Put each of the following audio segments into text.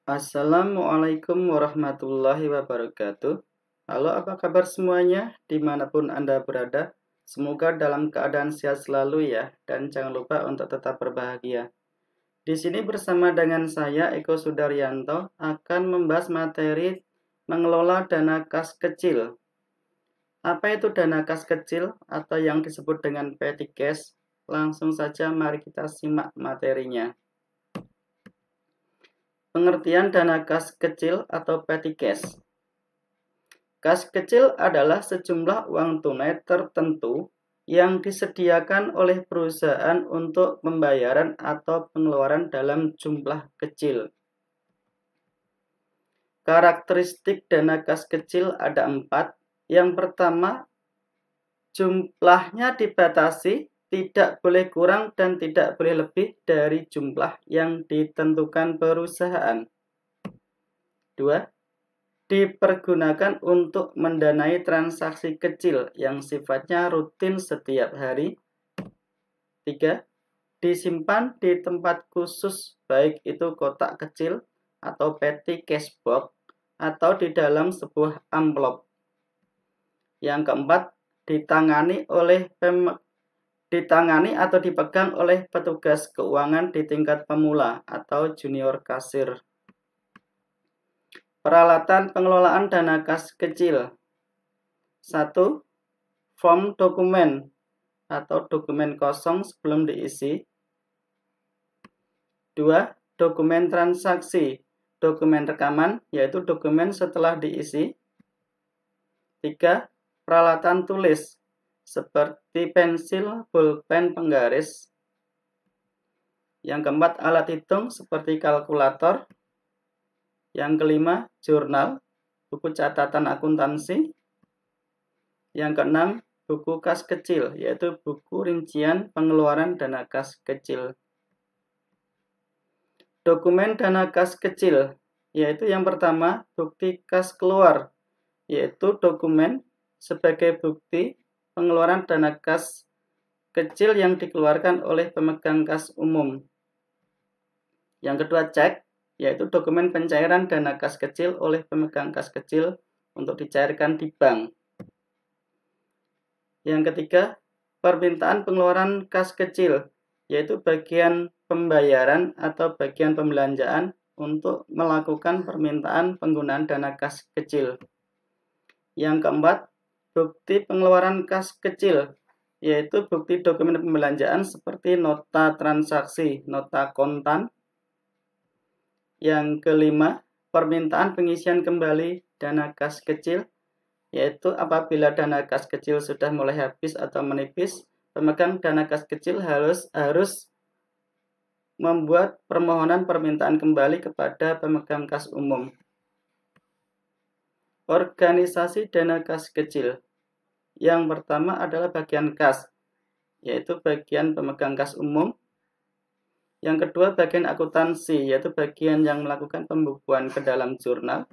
Assalamualaikum warahmatullahi wabarakatuh. Halo, apa kabar semuanya? Dimanapun Anda berada, semoga dalam keadaan sehat selalu ya, dan jangan lupa untuk tetap berbahagia. Di sini bersama dengan saya, Eko Sudaryanto, akan membahas materi mengelola dana kas kecil. Apa itu dana kas kecil atau yang disebut dengan petty cash? Langsung saja mari kita simak materinya. Pengertian dana kas kecil atau petty cash. Kas kecil adalah sejumlah uang tunai tertentu yang disediakan oleh perusahaan untuk pembayaran atau pengeluaran dalam jumlah kecil. Karakteristik dana kas kecil ada 4. Yang pertama, jumlahnya dibatasi, tidak boleh kurang dan tidak boleh lebih dari jumlah yang ditentukan perusahaan. 2. Dipergunakan untuk mendanai transaksi kecil yang sifatnya rutin setiap hari. 3. Disimpan di tempat khusus, baik itu kotak kecil atau petty cash box atau di dalam sebuah amplop. Yang keempat, ditangani atau dipegang oleh petugas keuangan di tingkat pemula atau junior kasir. Peralatan pengelolaan dana kas kecil. 1. Form dokumen atau dokumen kosong sebelum diisi. 2. Dokumen transaksi, dokumen rekaman, yaitu dokumen setelah diisi. 3. Peralatan tulis, seperti pensil, pulpen, penggaris. Yang keempat, alat hitung seperti kalkulator. Yang kelima, jurnal, buku catatan akuntansi. Yang keenam, buku kas kecil, yaitu buku rincian pengeluaran dana kas kecil. Dokumen dana kas kecil, yaitu yang pertama, bukti kas keluar, yaitu dokumen sebagai bukti pengeluaran dana kas kecil yang dikeluarkan oleh pemegang kas umum. Yang kedua, cek, yaitu dokumen pencairan dana kas kecil oleh pemegang kas kecil untuk dicairkan di bank. Yang ketiga, permintaan pengeluaran kas kecil, yaitu bagian pembayaran atau bagian pembelanjaan untuk melakukan permintaan penggunaan dana kas kecil. Yang keempat, bukti pengeluaran kas kecil, yaitu bukti dokumen pembelanjaan seperti nota transaksi, nota kontan. Yang kelima, permintaan pengisian kembali dana kas kecil, yaitu apabila dana kas kecil sudah mulai habis atau menipis, pemegang dana kas kecil harus membuat permohonan permintaan kembali kepada pemegang kas umum. Organisasi dana kas kecil. Yang pertama adalah bagian kas, yaitu bagian pemegang kas umum. Yang kedua, bagian akuntansi, yaitu bagian yang melakukan pembukuan ke dalam jurnal.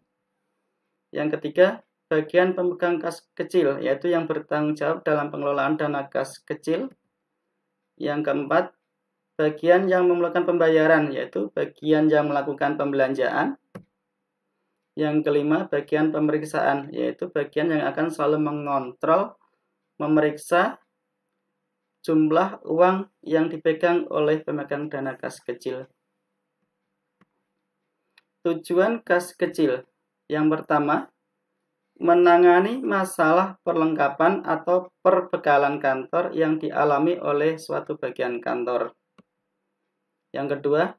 Yang ketiga, bagian pemegang kas kecil, yaitu yang bertanggung jawab dalam pengelolaan dana kas kecil. Yang keempat, bagian yang memulakan pembayaran, yaitu bagian yang melakukan pembelanjaan. Yang kelima, bagian pemeriksaan, yaitu bagian yang akan selalu mengontrol, memeriksa jumlah uang yang dipegang oleh pemegang dana kas kecil. Tujuan kas kecil. Yang pertama, menangani masalah perlengkapan atau perbekalan kantor yang dialami oleh suatu bagian kantor. Yang kedua,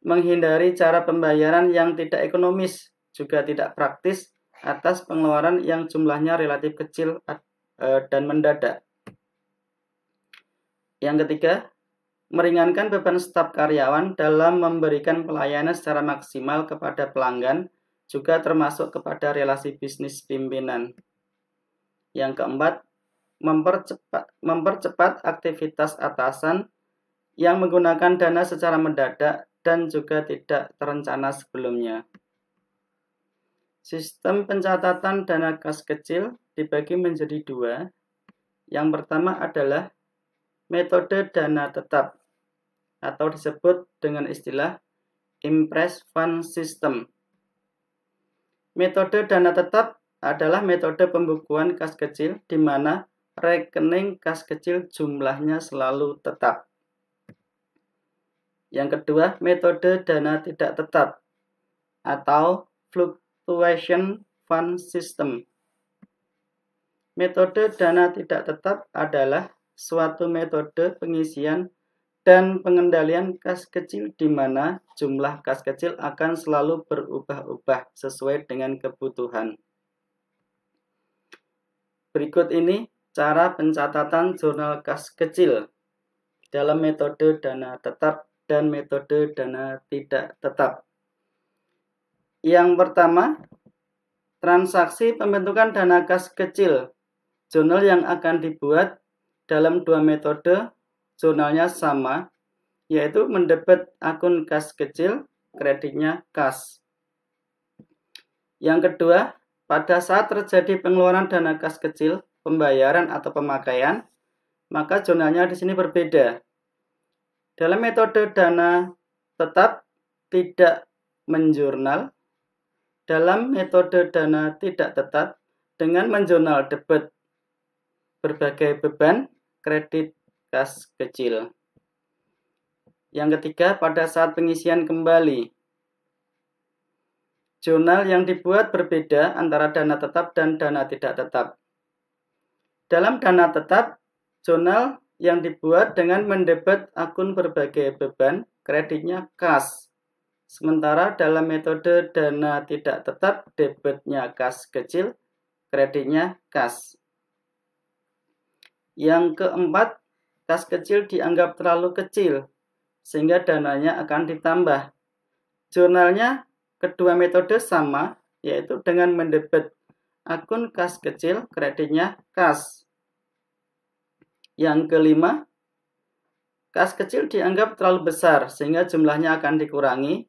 menghindari cara pembayaran yang tidak ekonomis, juga tidak praktis atas pengeluaran yang jumlahnya relatif kecil dan mendadak. Yang ketiga, meringankan beban staf karyawan dalam memberikan pelayanan secara maksimal kepada pelanggan, juga termasuk kepada relasi bisnis pimpinan. Yang keempat, mempercepat aktivitas atasan yang menggunakan dana secara mendadak dan juga tidak terencana sebelumnya. Sistem pencatatan dana kas kecil dibagi menjadi 2. Yang pertama adalah metode dana tetap atau disebut dengan istilah Impress Fund System. Metode dana tetap adalah metode pembukuan kas kecil di mana rekening kas kecil jumlahnya selalu tetap. Yang kedua, metode dana tidak tetap atau Fluctuation Fund System. Metode dana tidak tetap adalah suatu metode pengisian dan pengendalian kas kecil di mana jumlah kas kecil akan selalu berubah-ubah sesuai dengan kebutuhan. Berikut ini cara pencatatan jurnal kas kecil dalam metode dana tetap dan metode dana tidak tetap. Yang pertama, transaksi pembentukan dana kas kecil. Jurnal yang akan dibuat dalam dua metode jurnalnya sama, yaitu mendebet akun kas kecil, kreditnya kas. Yang kedua, pada saat terjadi pengeluaran dana kas kecil, pembayaran atau pemakaian, maka jurnalnya di sini berbeda. Dalam metode dana tetap tidak menjurnal, dalam metode dana tidak tetap dengan menjurnal debit berbagai beban kredit kas kecil. Yang ketiga, pada saat pengisian kembali. Jurnal yang dibuat berbeda antara dana tetap dan dana tidak tetap. Dalam dana tetap, jurnal yang dibuat dengan mendebet akun berbagai beban, kreditnya kas. Sementara dalam metode dana tidak tetap, debitnya kas kecil, kreditnya kas. Yang keempat, kas kecil dianggap terlalu kecil, sehingga dananya akan ditambah. Jurnalnya kedua metode sama, yaitu dengan mendebet akun kas kecil, kreditnya kas. Yang kelima, kas kecil dianggap terlalu besar, sehingga jumlahnya akan dikurangi.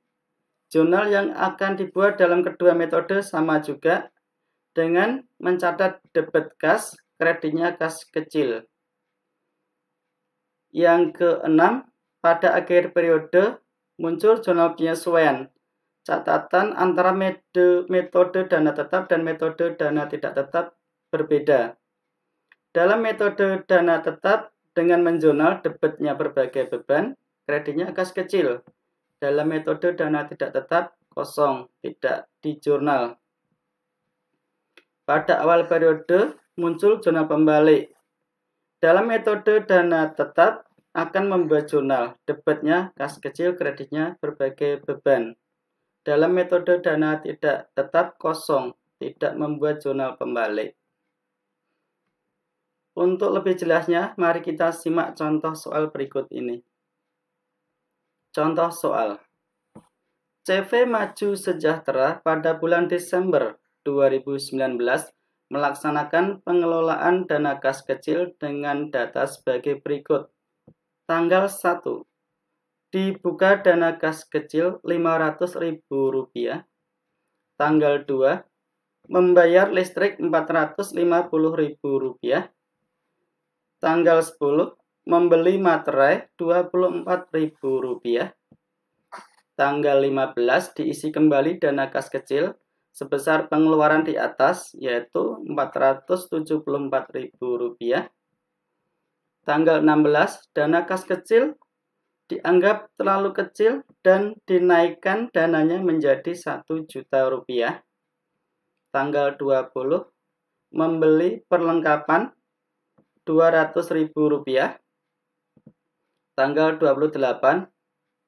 Jurnal yang akan dibuat dalam kedua metode sama juga, dengan mencatat debit kas, kreditnya kas kecil. Yang keenam, pada akhir periode muncul jurnal penyesuaian. Catatan antara metode dana tetap dan metode dana tidak tetap berbeda. Dalam metode dana tetap dengan menjurnal debitnya berbagai beban, kreditnya kas kecil. Dalam metode dana tidak tetap kosong, tidak dijurnal. Pada awal periode muncul jurnal pembalik. Dalam metode dana tetap akan membuat jurnal, debitnya kas kecil, kreditnya berbagai beban. Dalam metode dana tidak tetap kosong, tidak membuat jurnal pembalik. Untuk lebih jelasnya, mari kita simak contoh soal berikut ini. Contoh soal. CV Maju Sejahtera pada bulan Desember 2019 melaksanakan pengelolaan dana kas kecil dengan data sebagai berikut. Tanggal 1. Dibuka dana kas kecil Rp500.000. Tanggal 2. Membayar listrik Rp450.000. Tanggal 10. Membeli materai Rp24.000. Tanggal 15 diisi kembali dana kas kecil sebesar pengeluaran di atas, yaitu Rp474.000. Tanggal 16, dana kas kecil dianggap terlalu kecil dan dinaikkan dananya menjadi Rp1 juta. Tanggal 20, membeli perlengkapan Rp200.000. Tanggal 28,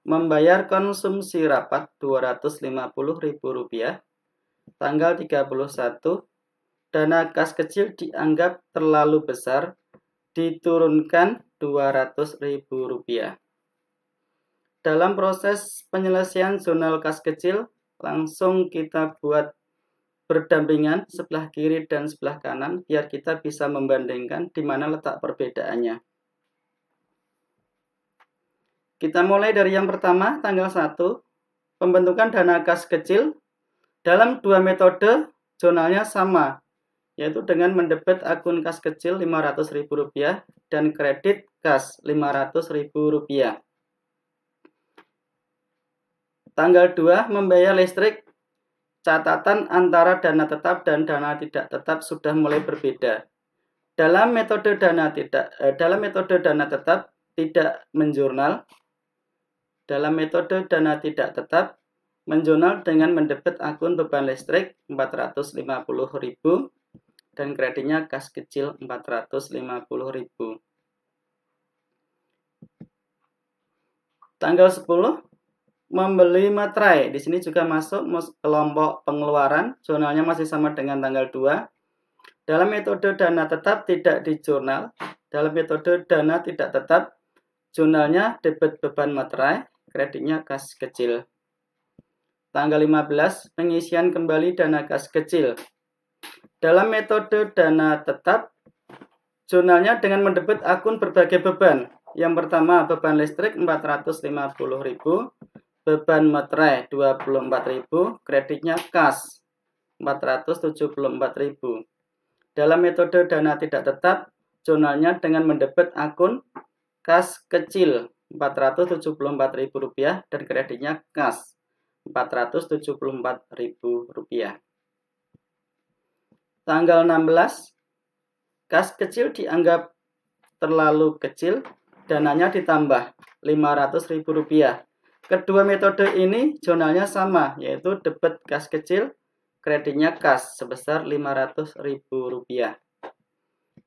membayar konsumsi rapat Rp250.000. Tanggal 31, dana kas kecil dianggap terlalu besar, diturunkan Rp200.000. Dalam proses penyelesaian jurnal kas kecil, langsung kita buat berdampingan sebelah kiri dan sebelah kanan, biar kita bisa membandingkan di mana letak perbedaannya. Kita mulai dari yang pertama, tanggal 1, pembentukan dana kas kecil. Dalam dua metode, jurnalnya sama, yaitu dengan mendebet akun kas kecil Rp500.000 dan kredit kas Rp500.000. Tanggal 2, membayar listrik. Catatan antara dana tetap dan dana tidak tetap sudah mulai berbeda. Dalam metode dana tetap tidak menjurnal. Dalam metode dana tidak tetap menjurnal dengan mendebit akun beban listrik 450.000 dan kreditnya kas kecil 450.000. Tanggal 10, membeli materai. Di sini juga masuk kelompok pengeluaran, jurnalnya masih sama dengan tanggal 2. Dalam metode dana tetap tidak dijurnal. Dalam metode dana tidak tetap, jurnalnya debit beban materai, kreditnya kas kecil. Tanggal 15, pengisian kembali dana kas kecil. Dalam metode dana tetap, jurnalnya dengan mendebit akun berbagai beban. Yang pertama, beban listrik 450.000, beban materai 24.000, kreditnya kas 474.000. Dalam metode dana tidak tetap, jurnalnya dengan mendebit akun kas kecil Rp474.000 dan kreditnya kas Rp474.000. Tanggal 16, kas kecil dianggap terlalu kecil, dananya ditambah Rp500.000. Kedua metode ini jurnalnya sama, yaitu debit kas kecil, kreditnya kas sebesar Rp500.000.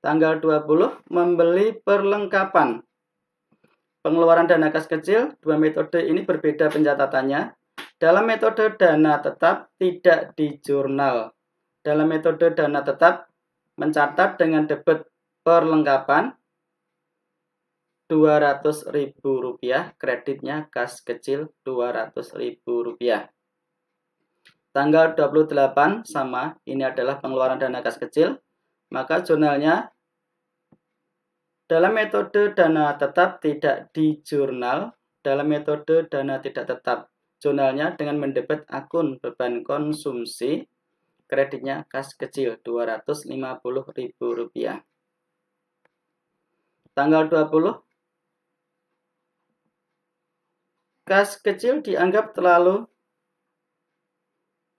Tanggal 20, membeli perlengkapan. Pengeluaran dana kas kecil, dua metode ini berbeda pencatatannya. Dalam metode dana tetap tidak dijurnal. Dalam metode dana tetap mencatat dengan debit perlengkapan Rp200.000, kreditnya kas kecil Rp200.000. Tanggal 28 sama, ini adalah pengeluaran dana kas kecil, maka jurnalnya dalam metode dana tetap tidak dijurnal. Dalam metode dana tidak tetap, jurnalnya dengan mendebit akun beban konsumsi, kreditnya kas kecil Rp250.000. Tanggal 20, kas kecil dianggap terlalu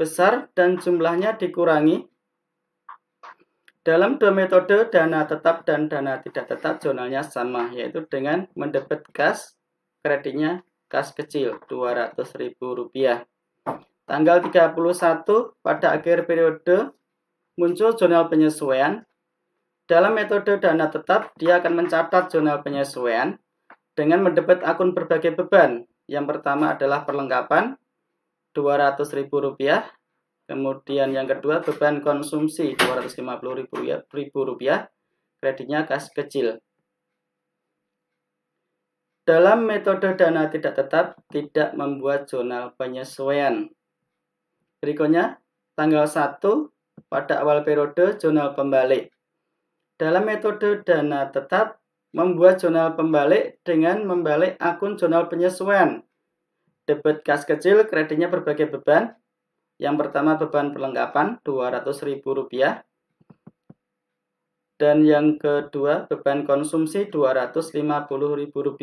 besar dan jumlahnya dikurangi. Dalam dua metode dana tetap dan dana tidak tetap, jurnalnya sama, yaitu dengan mendebit kas, kreditnya kas kecil Rp200.000. Tanggal 31, pada akhir periode muncul jurnal penyesuaian. Dalam metode dana tetap, dia akan mencatat jurnal penyesuaian dengan mendebit akun berbagai beban. Yang pertama adalah perlengkapan Rp200.000. Kemudian yang kedua, beban konsumsi Rp250.000, kreditnya kas kecil. Dalam metode dana tidak tetap, tidak membuat jurnal penyesuaian. Berikutnya, tanggal 1, pada awal periode, jurnal pembalik. Dalam metode dana tetap, membuat jurnal pembalik dengan membalik akun jurnal penyesuaian. Debit kas kecil, kreditnya berbagai beban. Yang pertama beban perlengkapan Rp200.000 dan yang kedua beban konsumsi Rp250.000.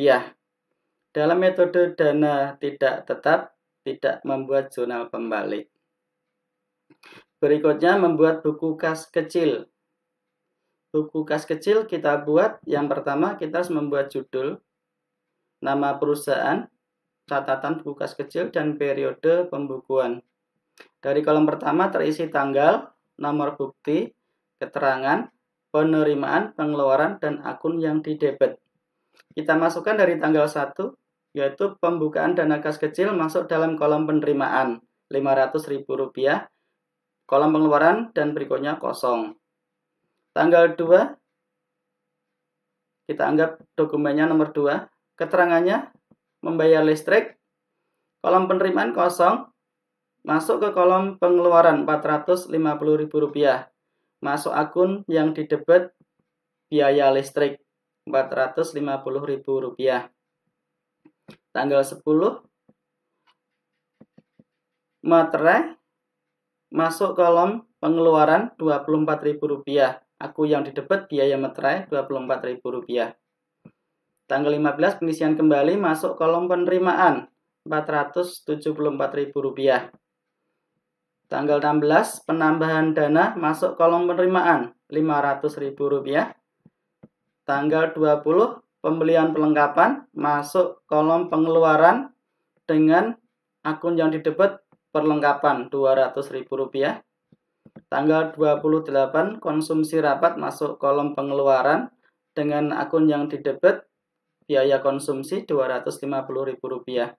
Dalam metode dana tidak tetap tidak membuat jurnal pembalik. Berikutnya membuat buku kas kecil. Buku kas kecil kita buat, yang pertama kita harus membuat judul, nama perusahaan, catatan buku kas kecil, dan periode pembukuan. Dari kolom pertama terisi tanggal, nomor bukti, keterangan, penerimaan, pengeluaran, dan akun yang didebit. Kita masukkan dari tanggal 1, yaitu pembukaan dana kas kecil masuk dalam kolom penerimaan, Rp500.000, kolom pengeluaran, dan berikutnya kosong. Tanggal 2, kita anggap dokumennya nomor 2, keterangannya membayar listrik, kolom penerimaan kosong, masuk ke kolom pengeluaran Rp450.000. Masuk akun yang didebit biaya listrik Rp450.000. Tanggal 10, materai, masuk kolom pengeluaran Rp24.000. Aku yang didebit biaya materai Rp24.000. Tanggal 15, pengisian kembali, masuk kolom penerimaan Rp474.000. Tanggal 16, penambahan dana masuk kolom penerimaan Rp500.000. Tanggal 20, pembelian perlengkapan masuk kolom pengeluaran dengan akun yang didebet perlengkapan Rp200.000. Tanggal 28, konsumsi rapat masuk kolom pengeluaran dengan akun yang didebet biaya konsumsi Rp250.000.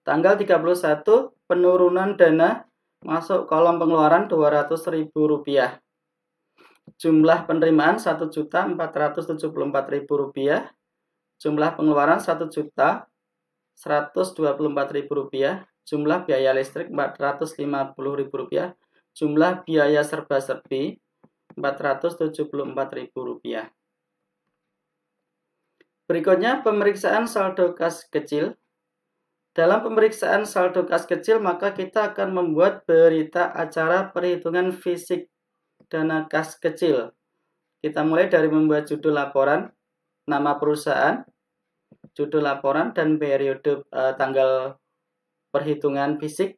Tanggal 31, penurunan dana masuk kolom pengeluaran Rp200.000. Jumlah penerimaan Rp1.474.000. Jumlah pengeluaran Rp1.124.000. Jumlah biaya listrik Rp450.000. Jumlah biaya serba-serbi Rp474.000. Berikutnya pemeriksaan saldo kas kecil. Dalam pemeriksaan saldo kas kecil, maka kita akan membuat berita acara perhitungan fisik dana kas kecil. Kita mulai dari membuat judul laporan, nama perusahaan, judul laporan, dan periode tanggal perhitungan fisik.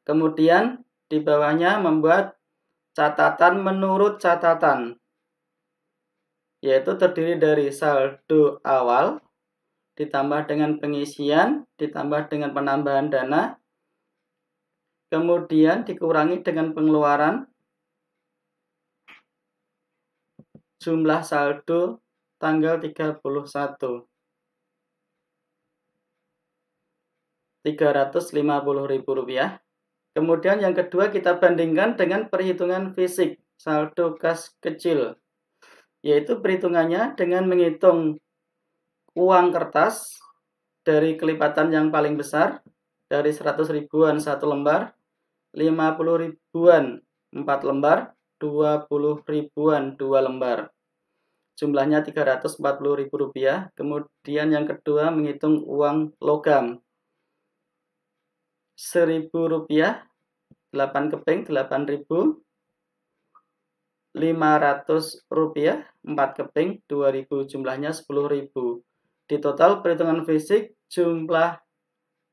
Kemudian di bawahnya membuat catatan menurut catatan, yaitu terdiri dari saldo awal, ditambah dengan pengisian, ditambah dengan penambahan dana, kemudian dikurangi dengan pengeluaran, jumlah saldo tanggal 31, Rp350.000. Kemudian yang kedua kita bandingkan dengan perhitungan fisik saldo kas kecil, yaitu perhitungannya dengan menghitung uang kertas dari kelipatan yang paling besar, dari 100 ribuan 1 lembar, 50 ribuan 4 lembar, 20 ribuan 2 lembar. Jumlahnya Rp340.000. Kemudian yang kedua menghitung uang logam. Rp1.000 8 keping 8.000, Rp500 4 keping 2.000, jumlahnya 10.000. Di total perhitungan fisik jumlah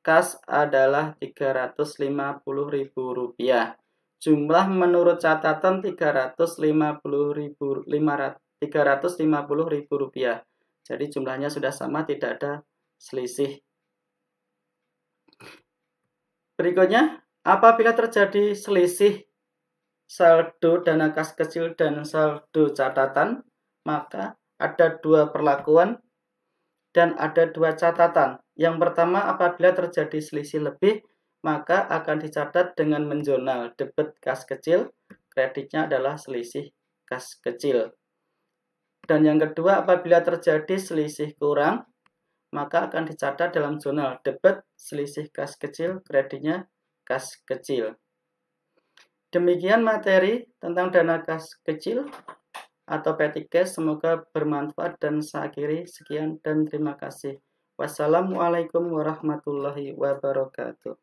kas adalah Rp350.000. Jumlah menurut catatan Rp350.000. Jadi jumlahnya sudah sama, tidak ada selisih. Berikutnya, apabila terjadi selisih saldo dana kas kecil dan saldo catatan, maka ada dua perlakuan dan ada dua catatan. Yang pertama, apabila terjadi selisih lebih, maka akan dicatat dengan menjurnal debit kas kecil, kreditnya adalah selisih kas kecil. Dan yang kedua, apabila terjadi selisih kurang, maka akan dicatat dalam jurnal debit selisih kas kecil, kreditnya kas kecil. Demikian materi tentang dana kas kecil atau petty cash. Semoga bermanfaat dan saya akhiri. Sekian dan terima kasih. Wassalamualaikum warahmatullahi wabarakatuh.